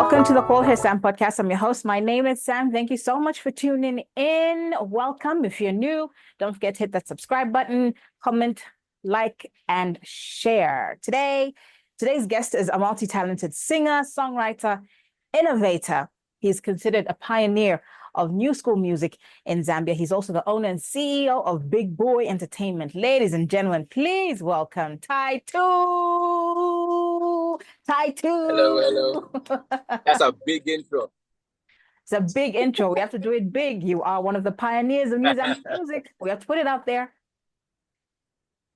Welcome to the Call Her Sam podcast. I'm your host. My name is Sam. Thank you so much for tuning in. Welcome. If you're new, don't forget to hit that subscribe button, comment, like, and share. Today's guest is a multi-talented singer, songwriter, innovator. He's considered a pioneer of new school music in Zambia. He's also the owner and CEO of Big Boy Entertainment. Ladies and gentlemen, please welcome TY2. Hello, hello. That's a big intro. It's a big intro. We have to do it big. You are one of the pioneers of new Zambian music. We have to put it out there.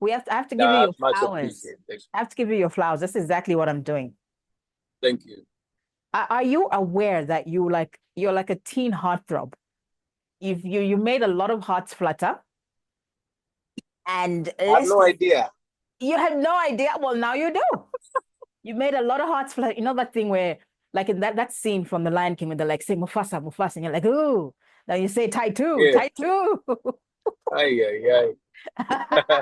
I have to give you your Much flowers. appreciated. I have to give you your flowers. That's exactly what I'm doing. Thank you. Are you aware that you're like a teen heartthrob? You made a lot of hearts flutter. And I have no idea. You had no idea. Well, now you do. You made a lot of hearts flutter. You know that thing where, like in that scene from The Lion King, when they're like, say Mufasa, Mufasa, and you're like, ooh. Now you say TY2, Yeah. TY2. Ay, ay, ay.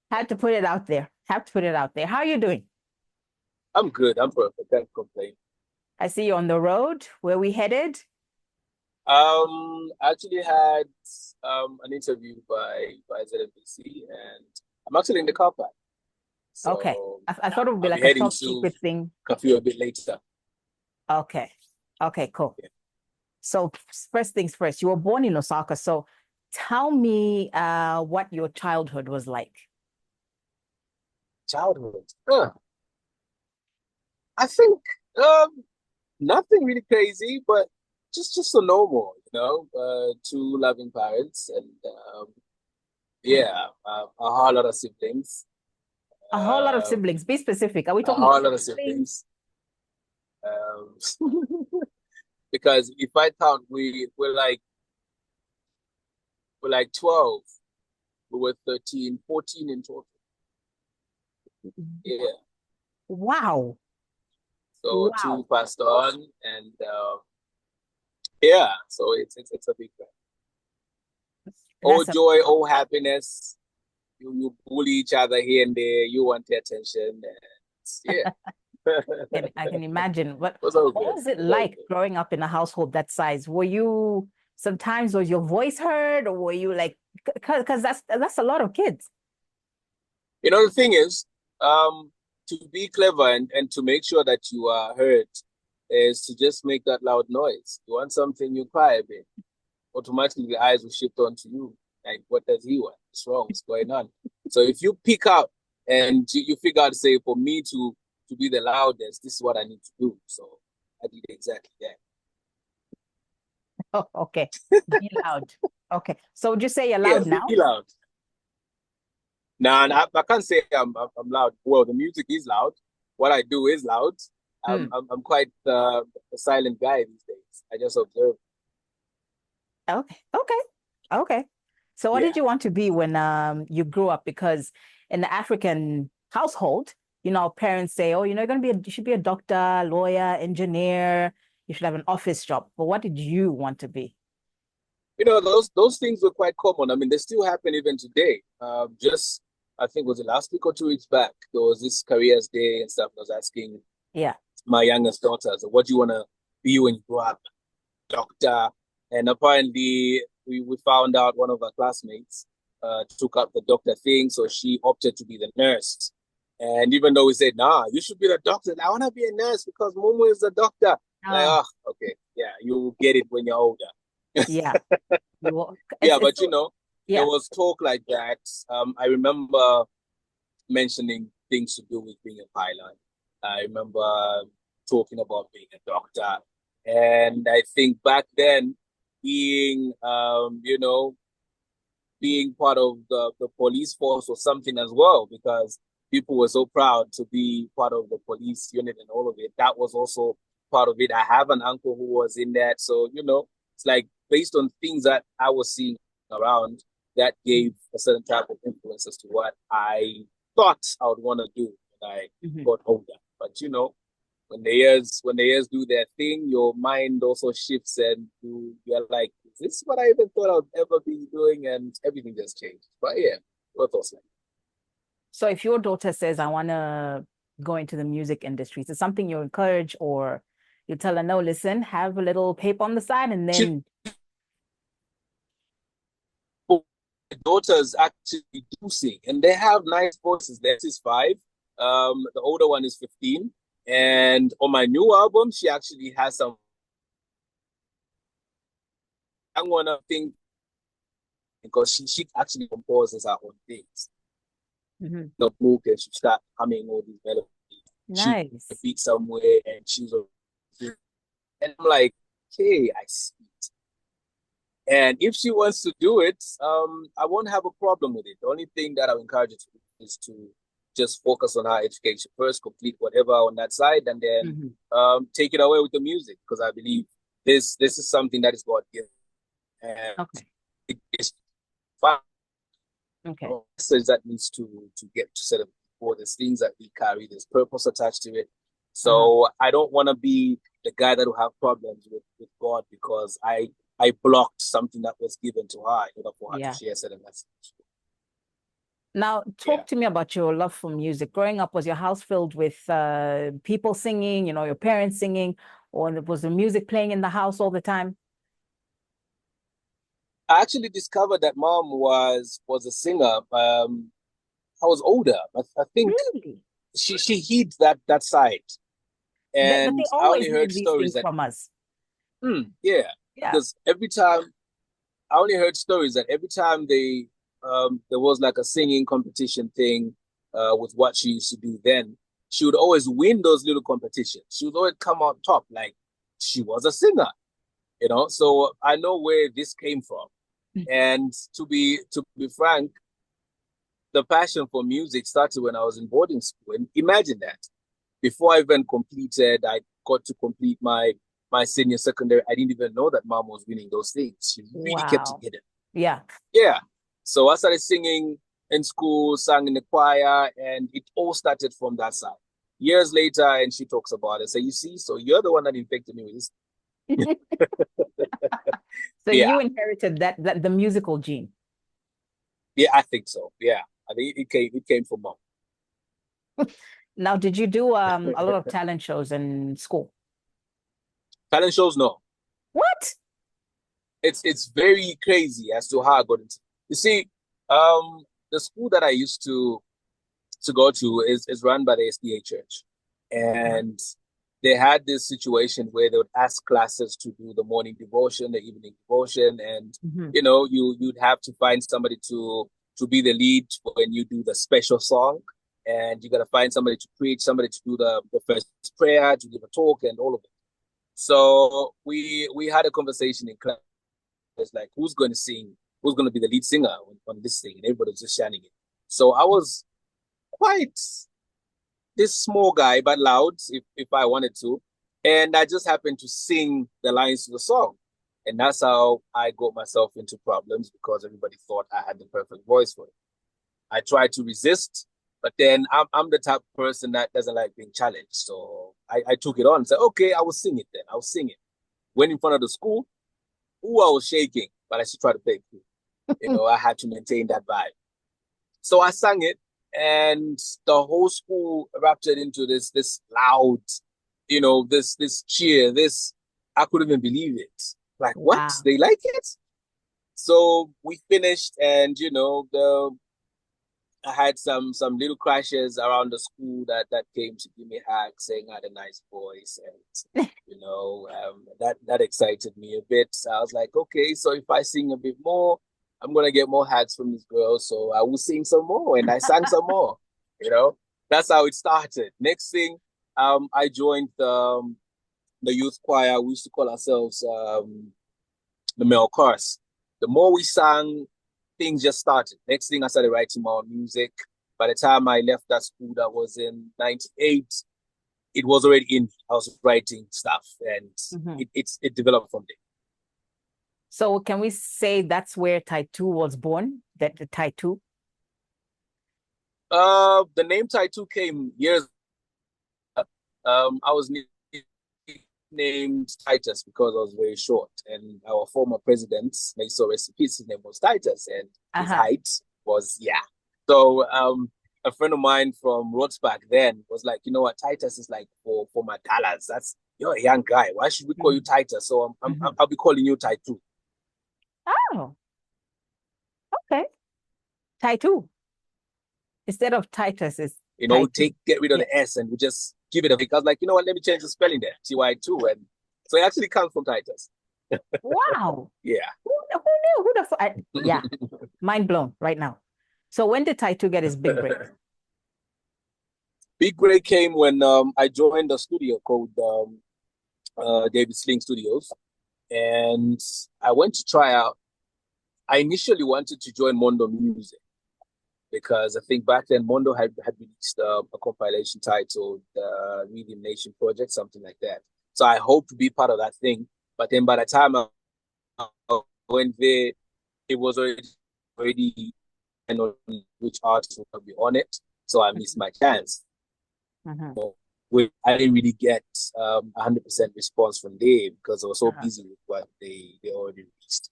Had to put it out there. Have to put it out there. How are you doing? I'm good. I'm perfect. Can't complain. I see you on the road. Where we headed? I actually had an interview by ZMBC, and I'm actually in the car park. So Okay. I thought it would be I'll be like a heading top to secret thing. Cafe a bit later. Okay. Okay, cool. Yeah. So first things first, you were born in Osaka. So tell me what your childhood was like. Childhood. I think nothing really crazy, but just so normal, two loving parents and yeah, a whole lot of siblings. A whole lot of siblings. Be specific. Are we A talking whole lot of siblings? siblings. Because if I count, we're like 12. We were 13, 14 in total. Yeah. Wow. So Wow. two passed on, and yeah. So it's a big thing. Oh joy, oh happiness. You bully each other here and there. You want the attention. And, yeah. I can imagine. But It was all what good. was it like growing up in a household that size? Was your voice heard, or were you like, because that's a lot of kids. The thing is, to be clever and to make sure that you are heard is to just make that loud noise. You want something, you cry a bit. Automatically, the eyes will shift onto you. Like, what does he want? What's wrong? What's going on? So if you pick up and you figure out, say, for me to be the loudest, this is what I need to do. So I did exactly that. Oh, okay. Be loud. Okay. So would you say you're Yeah, loud now? be loud. Nah, I can't say I'm loud. Well, the music is loud. What I do is loud. I'm quite a silent guy these days. I just observe. Okay. Okay. Okay. So what Yeah. did you want to be when you grew up? Because in the African household, parents say, oh, you're gonna you should be a doctor, lawyer, engineer, you should have an office job. But what did you want to be? Those things were quite common. I mean, they still happen even today. Just I think was it last week or 2 weeks back, there was this careers day and stuff. I was asking Yeah. my youngest daughter, so what do you want to be when you grow up? Doctor. And apparently we found out one of our classmates took up the doctor thing, so she opted to be the nurse. And even though we said, nah, you should be the doctor, I want to be a nurse because Momo is the doctor. Like, Oh, okay, yeah, you will get it when you're older. yeah. Yeah, but there yeah. was talk like that. I remember mentioning things to do with being a pilot. I remember talking about being a doctor. And I think back then, being, being part of the police force or something as well, because people were so proud to be part of the police unit and all of it. That was also part of it. I have an uncle who was in that. So, it's like based on things that I was seeing around, that gave a certain type of influence as to what I thought I would want to do when I got older. But when the years do their thing, your mind also shifts and you're like, is this what I even thought I would ever be doing? And everything just changed. But yeah, what thoughts like? So if your daughter says, I want to go into the music industry? Is it something you encourage, or you tell her, no, listen, have a little paper on the side and She, then daughters actually do sing, and they have nice voices. This is 5. The older one is 15. And on my new album, she actually has some. I want to think because she actually composes her own things. The book, and she start humming all these melodies. She nice. beat somewhere, and she's and I'm like, hey, I see it. And if she wants to do it, I won't have a problem with it. The only thing that I would encourage her to do is to just focus on her education first, complete whatever on that side, and then take it away with the music. Because I believe this is something that is God given, and Okay. it's fun. Okay. Message that needs to get to set up before. There's things that we carry. There's purpose attached to it. So I don't want to be the guy that will have problems with God because I blocked something that was given to her in order for her to share certain messages. Now, talk to me about your love for music. Growing up, was your house filled with people singing, your parents singing, or was the music playing in the house all the time? I actually discovered that mom was a singer. I was older. I think really? she hid that side. And But they I always only heard hid these stories things that from us. yeah. Because every time I only heard stories that every time there was like a singing competition thing with what she used to do then, she would always win those little competitions. She would always come on top, like she was a singer, So I know where this came from. And to be frank, the passion for music started when I was in boarding school. And imagine that. Before I even I got to complete my senior secondary. I didn't even know that mom was winning those things. She really kept it hidden. Yeah. Yeah. So I started singing in school, sang in the choir, and it all started from that side. Years later, and she talks about it. So you see, so you're the one that infected me with this. So you inherited that the musical gene. Yeah, I think so. Yeah. I think it came from mom. Now, did you do a lot of talent shows in school? Talent shows, no. What? It's very crazy as to how I got into. You see, the school that I used to go to is run by the SDA church, and they had this situation where they would ask classes to do the morning devotion, the evening devotion, and you'd have to find somebody to be the lead when you do the special song, and you got to find somebody to preach, somebody to do the first prayer, to give a talk, and all of it. So we had a conversation in class. It's like, who's going to sing? Who's going to be the lead singer on this thing? And everybody was just shining it. So I was quite this small guy, but loud if I wanted to. And I just happened to sing the lines to the song. And that's how I got myself into problems because everybody thought I had the perfect voice for it. I tried to resist, but then I'm the type of person that doesn't like being challenged. So I took it on and said, okay, I will sing it then. I'll sing it. Went in front of the school. Ooh, I was shaking, but I still tried to play it cool. I had to maintain that vibe. So I sang it, and the whole school erupted into this loud, this cheer. I couldn't even believe it. Like, what? Wow. They like it? So we finished, and I had some little crashes around the school that came to give me hugs, saying I had a nice voice, and that excited me a bit. So I was like, okay, so if I sing a bit more, I'm gonna get more hugs from these girls, so I will sing some more, and I sang some more. That's how it started. Next thing, I joined the youth choir. We used to call ourselves the male chorus. The more we sang, things just started. Next thing, I started writing my own music. By the time I left that school, that was in '98, it was already in. I was writing stuff, and it developed from there. So can we say that's where TY2 was born? That the TY2? The name TY2 came years. I was named Titus because I was very short, and our former president, may so rest in peace, his name was Titus, and his height was So a friend of mine from Rhodes back then was like, you know what, Titus is like for my dollars. That's you're a young guy. Why should we call you Titus? So I'll be calling you Ty2. Oh, okay. Ty2 instead of Titus is get rid of the S and we just give it a because like, you know what, let me change the spelling there, TY2. And so it actually comes from Titus. Wow. Yeah. Who knew? Who the yeah. Mind blown right now. So when did Ty2 get his big break? Big break came when I joined a studio called David Sling Studios, and I went to try out. I initially wanted to join Mondo Music because I think back then Mondo had released a compilation titled Rhythm Nation Project, something like that. So I hoped to be part of that thing. But then by the time I went there, it was already on which artists would be on it. So I missed my chance. So I didn't really get 100% response from them because I was so busy with what they already released.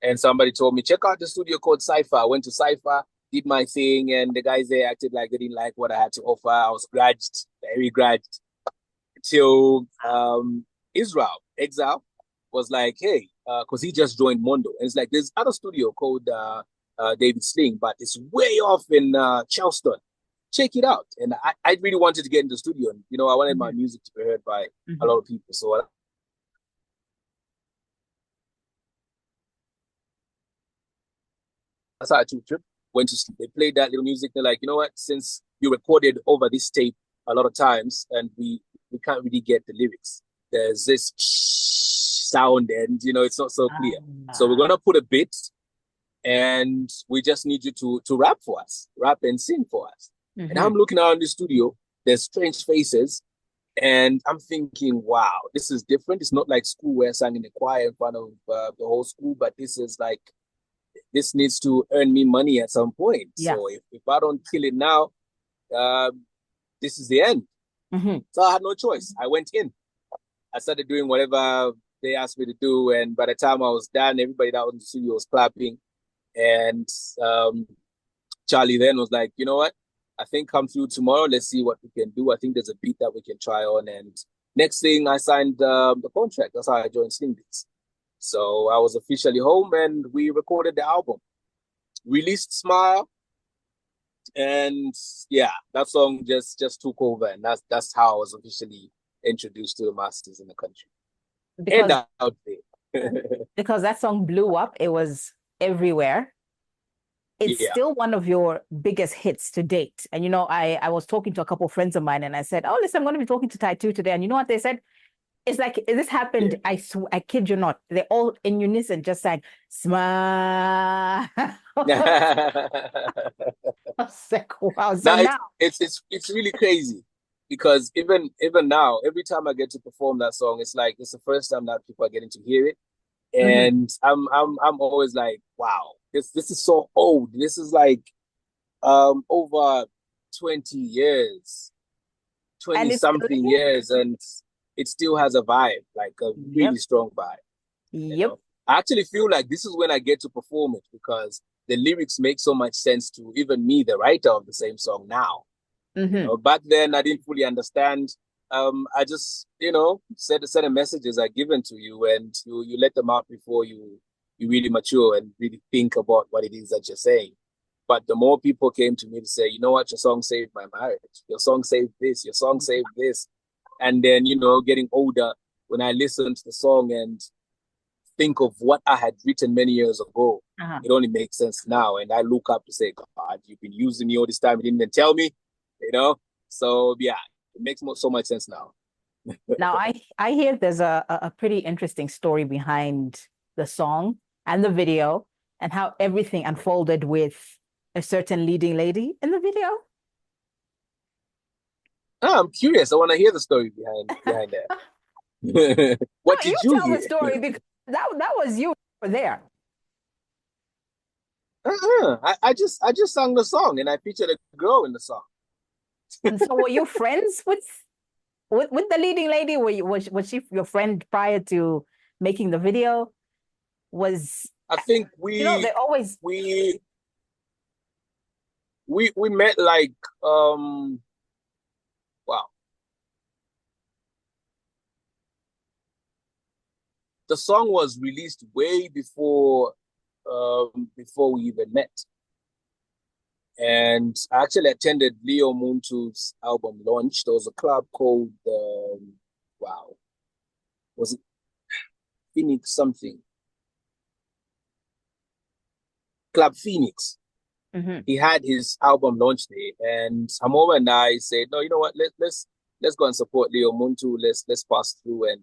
And somebody told me, check out the studio called Cypher. I went to Cypher, did my thing, and the guys there acted like they didn't like what I had to offer. I was grudged, very grudged. Till Exile was like, hey, because he just joined Mondo. And it's like, there's other studio called David Sling, but it's way off in Charleston. Check it out. And I really wanted to get in the studio. And, you know, I wanted my music to be heard by a lot of people. So that's how I took a trip. Went to sleep. They played that little music. They're like, you know what? Since you recorded over this tape a lot of times and we can't really get the lyrics, there's this sound and, you know, it's not so clear. So we're going to put a bit and we just need you to rap for us, rap and sing for us. And I'm looking around the studio, there's strange faces, and I'm thinking, wow, this is different. It's not like school where I sang in the choir in front of the whole school, but this is like, this needs to earn me money at some point. Yeah. So if I don't kill it now, this is the end. So I had no choice. I went in. I started doing whatever they asked me to do, and by the time I was done, everybody that was in the studio was clapping. And Charlie then was like, you know what? I think come through tomorrow. Let's see what we can do. I think there's a beat that we can try on. And next thing, I signed the contract. That's how I joined Sling Beats. So I was officially home and we recorded the album. Released Smile. And yeah, that song just took over. And that's how I was officially introduced to the masters in the country. Because, and out there. Because that song blew up. It was everywhere. It's still one of your biggest hits to date. And, you know, I was talking to a couple of friends of mine and I said, oh, listen, I'm going to be talking to Ty2 today. And you know what they said? It's like, this happened, I kid you not. They're all in unison, just saying, smile. I was like, wow. So now it's really crazy because even now, every time I get to perform that song, it's like, it's the first time that people are getting to hear it. And I'm always like, wow, this is so old. This is like over 20 years, 20 something years, and it still has a vibe, like a really strong vibe. You know? I actually feel like this is when I get to perform it because the lyrics make so much sense to even me, the writer of the same song now. You know, back then I didn't fully understand. I just, you know, certain messages are given to you and you let them out before you really mature and really think about what it is that you're saying. But the more people came to me to say, you know what, your song saved my marriage. Your song saved this. Your song saved this. And then, you know, getting older, when I listen to the song and think of what I had written many years ago, it only makes sense now. And I look up to say, God, you've been using me all this time. You didn't even tell me, you know? So, yeah. It makes so much sense now. Now, I hear there's a pretty interesting story behind the song and the video and how everything unfolded with a certain leading lady in the video. Oh, I'm curious. I want to hear the story behind that. What did you tell hear? The story because that was you there. I just sang the song and I featured a girl in the song. And so were you friends with the leading lady? Was she your friend prior to making the video? I think we we met like wow. The song was released way before we even met. And I actually attended Leo Muntu's album launch. There was a club called wow, was it Phoenix something? Club Phoenix. Mm-hmm. He had his album launch day, and Hamova and I said, "No, you know what? Let's go and support Leo Muntu. Let's pass through." And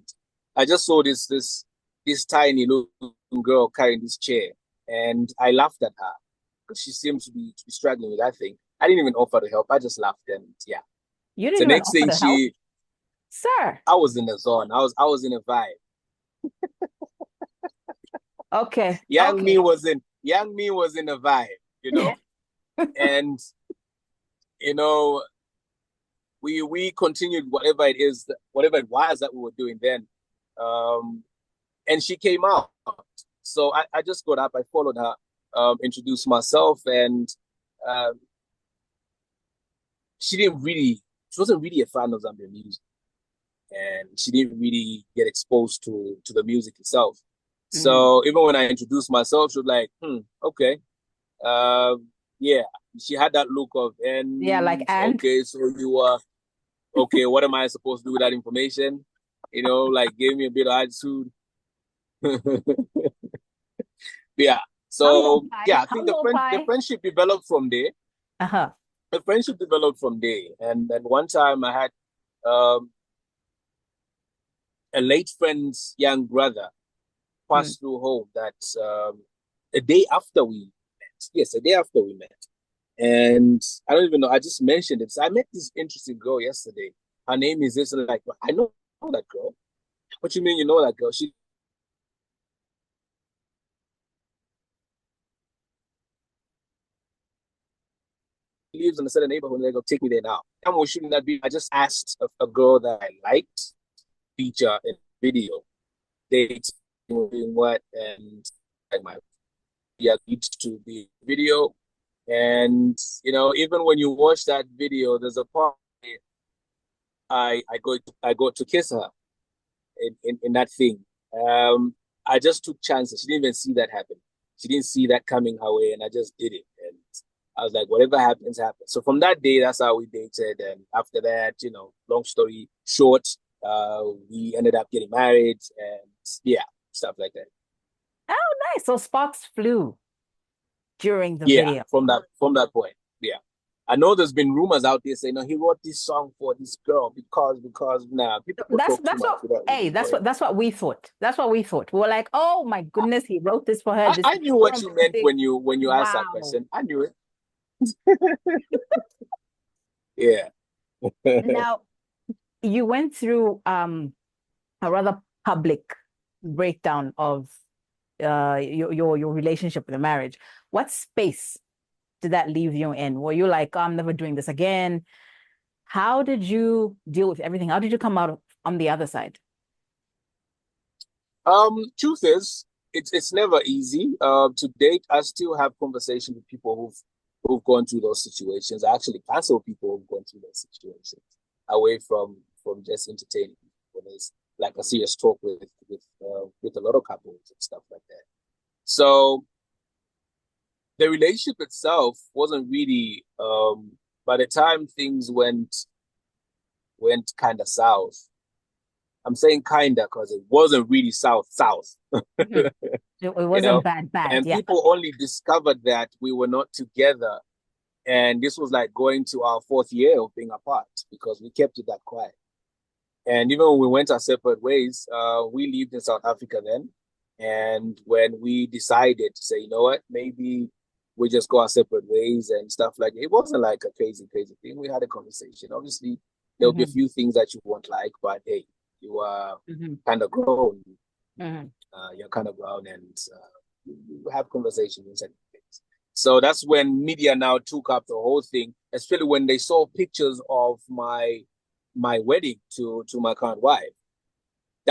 I just saw this tiny little girl carrying this chair, and I laughed at her because she seemed to be struggling with that thing. I didn't even offer to help. I just laughed, and yeah. You So didn't even next offer thing to help, sir. I was in the zone. I was in a vibe. Okay. Young me was in a vibe, you know, and you know we continued whatever it was that we were doing then, and she came out. So I just got up, I followed her, introduced myself, and she wasn't really a fan of Zambian music, and she didn't really get exposed to the music itself. So even when I introduced myself, she was like, okay. Yeah, she had that look of, and Yeah, like, and okay, so you are okay, what am I supposed to do with that information? You know, like gave me a bit of attitude. Yeah. So yeah, I think the friendship developed from there. Uh-huh. The friendship developed from there. And then one time I had um, a late friend's young brother pass through home that a day after we met. Yes, a day after we met. And I don't even know, I just mentioned it. So I met this interesting girl yesterday. Her name is this, and like, I know that girl. What you mean you know that girl? She lives in a certain neighborhood, and they go take me there now. And we shouldn't that be? I just asked a girl that I liked feature in video. They doing what, and like my agreed to the video. And you know, even when you watch that video, there's a part I go to kiss her in that thing. I just took chances. She didn't even see that happen. She didn't see that coming her way, and I just did it. And I was like, whatever happens, happens. So from that day, that's how we dated. And after that, you know, long story short, we ended up getting married, and yeah, stuff like that. Oh, nice. So sparks flew during the Yeah, video. from that point, yeah. I know there's been rumors out there saying, no, he wrote this song for this girl because nah, people talk too much without Hey, really knowing. that's what we thought. That's what we thought. We were like, oh my goodness, he wrote this for her. This I is knew so what you meant romantic. when you asked that Wow. question. I knew it. Yeah. Now, you went through a rather public breakdown of your relationship with the marriage. What space did that leave you in? Were you like, oh, I'm never doing this again? How did you deal with everything? How did you come out on the other side? Truth is, it's never easy. To date, I still have conversations with people who've gone through those situations. I actually counsel people who've gone through those situations away from just entertaining. When there's like a serious talk with a lot of couples and stuff like that. So the relationship itself wasn't really by the time things went kind of south. I'm saying kinda because it wasn't really south. Mhm. It You wasn't know, bad. and Yeah. people only discovered that we were not together, and this was like going to our fourth year of being apart because we kept it that quiet. And even when we went our separate ways, we lived in South Africa then. And when we decided to say, you know what, maybe we just go our separate ways and stuff like that, it wasn't like a crazy thing. We had a conversation. Obviously, there'll be a few things that you won't like, but hey, you are kind of grown. You're kind of grown, and you have conversations and things. So that's when media now took up the whole thing, especially when they saw pictures of my wedding to my current wife.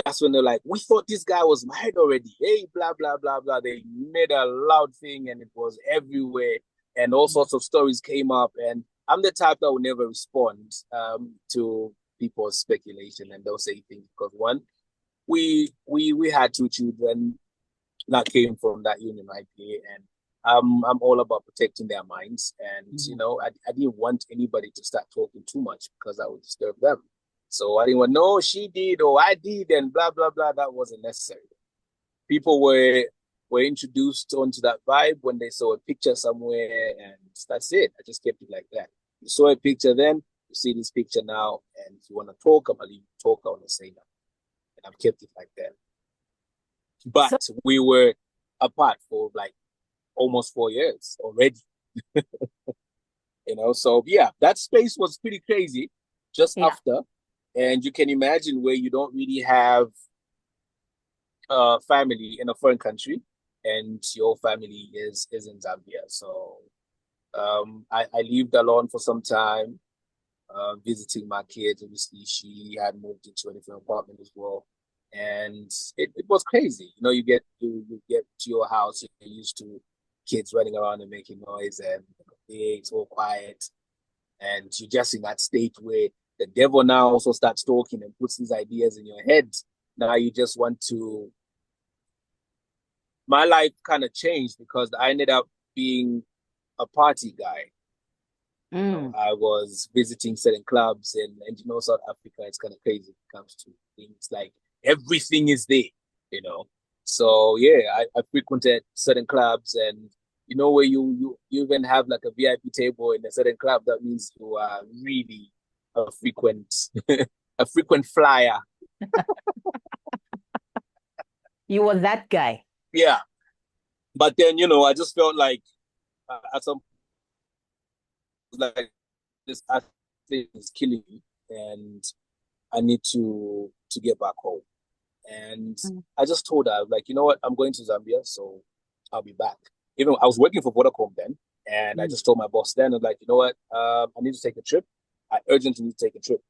That's when they're like, we thought this guy was married already. Hey, blah, blah, blah, blah. They made a loud thing and it was everywhere. and all sorts of stories came up. And I'm the type that will never respond to people's speculation, and they'll say things because one, we had two children that came from that union IPA, and I'm all about protecting their minds. And you know, I didn't want anybody to start talking too much because that would disturb them. So I didn't want, no, she did or I did and blah blah blah. That wasn't necessary. People were introduced onto that vibe when they saw a picture somewhere, and that's it. I just kept it like that. You saw a picture then, you see this picture now, and if you want to talk, I'm gonna leave you talk. I want to say that, and I've kept it like that. But we were apart for like almost 4 years already. You know, so yeah, that space was pretty crazy just after. And you can imagine where you don't really have family in a foreign country and your family is in Zambia. So I lived alone for some time, visiting my kids. Obviously, she had moved into a different apartment as well. And it was crazy. You know, you get to your house, you're used to kids running around and making noise, and it's all quiet. And you're just in that state where the devil now also starts talking and puts these ideas in your head. Now you just want to. My life kind of changed because I ended up being a party guy. You know, I was visiting certain clubs, and you know, South Africa, it's kind of crazy when it comes to things like everything is there, you know. So yeah, I frequented certain clubs, and you know, where you even have like a VIP table in a certain club, that means you are really a frequent a frequent flyer. You were that guy. Yeah. But then, you know, I just felt like at some like this thing is killing me, and I need to get back home. And I just told her, like, you know what, I'm going to Zambia, so I'll be back. Even I was working for Vodacom then, and I just told my boss then, I'm like, you know what, I need to take a trip. I urgently need to take a trip.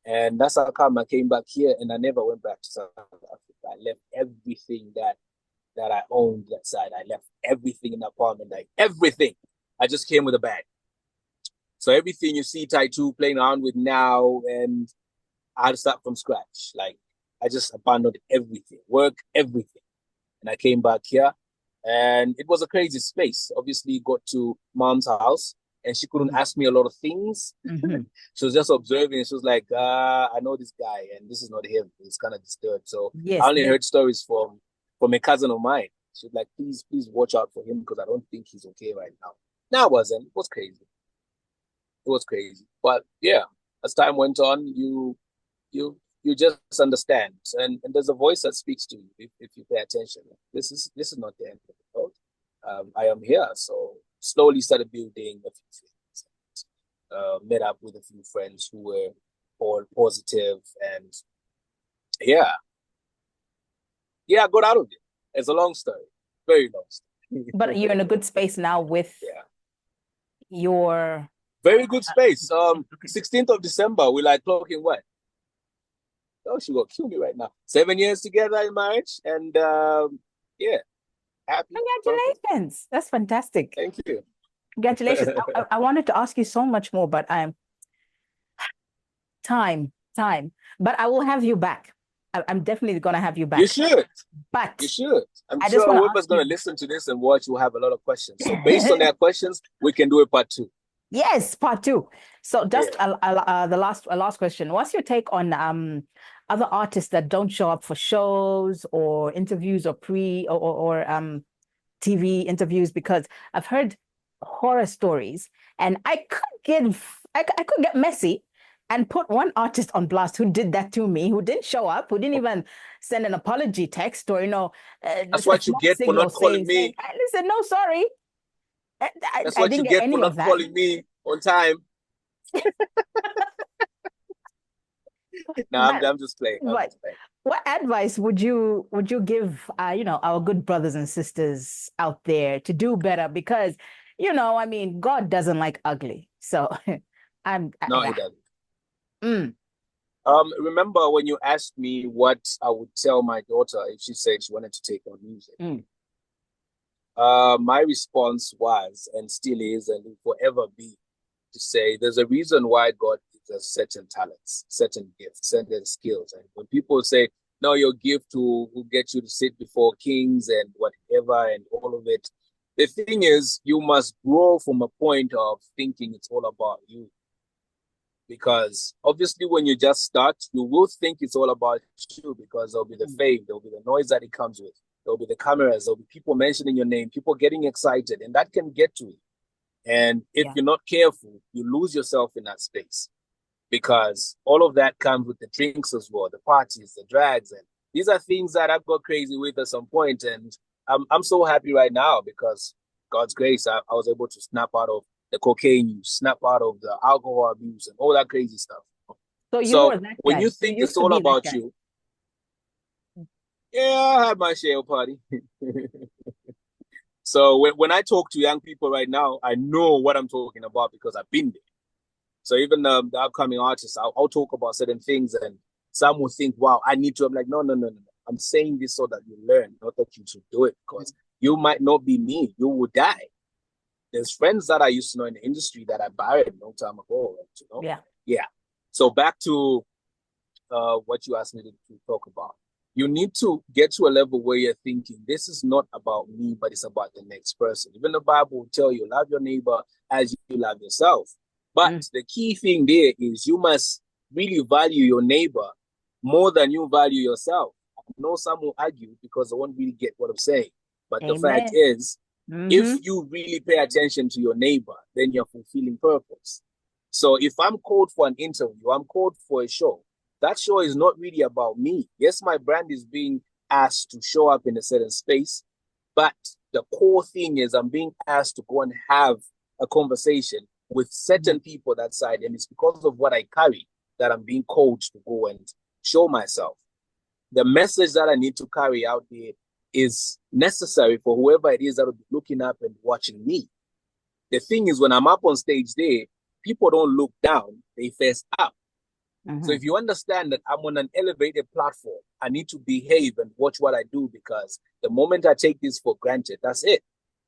And that's how come I came back here, and I never went back to South Africa. I left everything that I owned that side. I left everything in the apartment, like everything. I just came with a bag. So everything you see TY2 playing around with now, and I had to start from scratch. Like I just abandoned everything, work, everything. And I came back here, and it was a crazy space. Obviously, got to mom's house, and she couldn't ask me a lot of things. She was just observing. She was like, I know this guy, and this is not him. He's kind of disturbed. So I only heard stories from a cousin of mine. She was like, please watch out for him because I don't think he's okay right now. No, it wasn't. It was crazy. It was crazy. But yeah, as time went on, you just understand. And there's a voice that speaks to you if you pay attention. This is not the end of the world. I am here. So slowly started building a few things. Met up with a few friends who were all positive, and yeah, I got out of it. It's a long story, very long story. But you're in a good space now with your very good space. 16th of December, we're like clocking what? Oh, she will kill me right now. 7 years together in marriage, and yeah, happy. Congratulations! Perfect. That's fantastic. Thank you. Congratulations. I wanted to ask you so much more, but time. But I will have you back. I'm definitely going to have you back. You should. But you should. I'm sure whoever's going to listen to this and watch will have a lot of questions. So based on their questions, we can do a part 2. Yes, part 2. So just the last question. What's your take on other artists that don't show up for shows or interviews or TV interviews? Because I've heard horror stories, and I could get messy and put one artist on blast who did that to me, who didn't show up, who didn't even send an apology text or that's what you get for not calling me. I said no, sorry. That's what you get for not calling me on time. No, I'm just playing. What advice would you give our good brothers and sisters out there to do better? Because I mean, God doesn't like ugly. So No, he doesn't. Remember when you asked me what I would tell my daughter if she said she wanted to take on music? My response was, and still is, and will forever be, to say there's a reason why God gives us certain talents, certain gifts, certain skills. And when people say, no, your gift will get you to sit before kings and whatever and all of it, the thing is, you must grow from a point of thinking it's all about you. Because obviously, when you just start, you will think it's all about you because there'll be the fame, there'll be the noise that it comes with, there'll be the cameras, there'll be people mentioning your name, people getting excited, and that can get to you. And if you're not careful, you lose yourself in that space because all of that comes with the drinks as well, the parties, the drags. And these are things that I got crazy with at some point. And I'm so happy right now because God's grace, I was able to snap out of the cocaine use, snap out of the alcohol abuse and all that crazy stuff. So were that when guy. you think it's all about you, yeah, I had my share party. So when I talk to young people right now, I know what I'm talking about because I've been there. So even the upcoming artists, I'll talk about certain things and some will think, wow, I need to. I'm like, no. I'm saying this so that you learn, not that you should do it because you might not be me. You will die. There's friends that I used to know in the industry that I buried a long time ago. You know? Yeah. So back to what you asked me to talk about. You need to get to a level where you're thinking, this is not about me, but it's about the next person. Even the Bible will tell you, love your neighbor as you love yourself. But the key thing there is you must really value your neighbor more than you value yourself. I know some will argue because they won't really get what I'm saying. But the fact is, if you really pay attention to your neighbor, then you're fulfilling purpose. So if I'm called for an interview, I'm called for a show, that show is not really about me. Yes, my brand is being asked to show up in a certain space, but the core thing is I'm being asked to go and have a conversation with certain people that side, and it's because of what I carry that I'm being called to go and show myself. The message that I need to carry out there is necessary for whoever it is that will be looking up and watching me. The thing is, when I'm up on stage there, people don't look down, they face up. So if you understand that I'm on an elevated platform, I need to behave and watch what I do because the moment I take this for granted, that's it.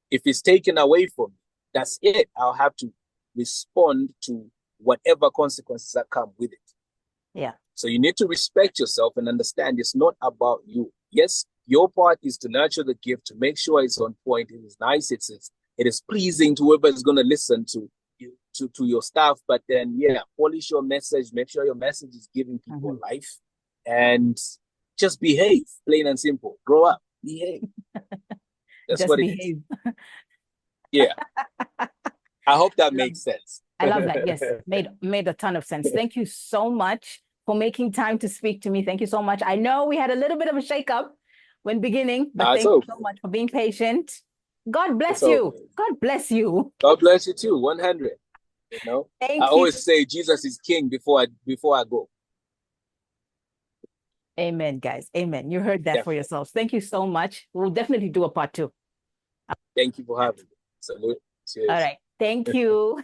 If it's taken away from me, that's it. I'll have to respond to whatever consequences that come with it. Yeah. So you need to respect yourself and understand it's not about you. Yes, your part is to nurture the gift, to make sure it's on point, it is nice, it is pleasing to whoever is going to listen to your stuff, but then polish your message, make sure your message is giving people life, and just behave, plain and simple. Grow up, behave. That's just what behave. It is. Yeah. I hope that makes sense. I love that. Yes, made a ton of sense. Thank you so much for making time to speak to me. Thank you so much. I know we had a little bit of a shakeup when beginning, but thank you so much for being patient. God bless you. God bless you. God bless you too. 100. You know, I always say Jesus is king before I go. Amen, guys. Amen. You heard that for yourselves. Thank you so much. We'll definitely do a part 2. Thank you for having me. Salute. Cheers. All right. Thank you.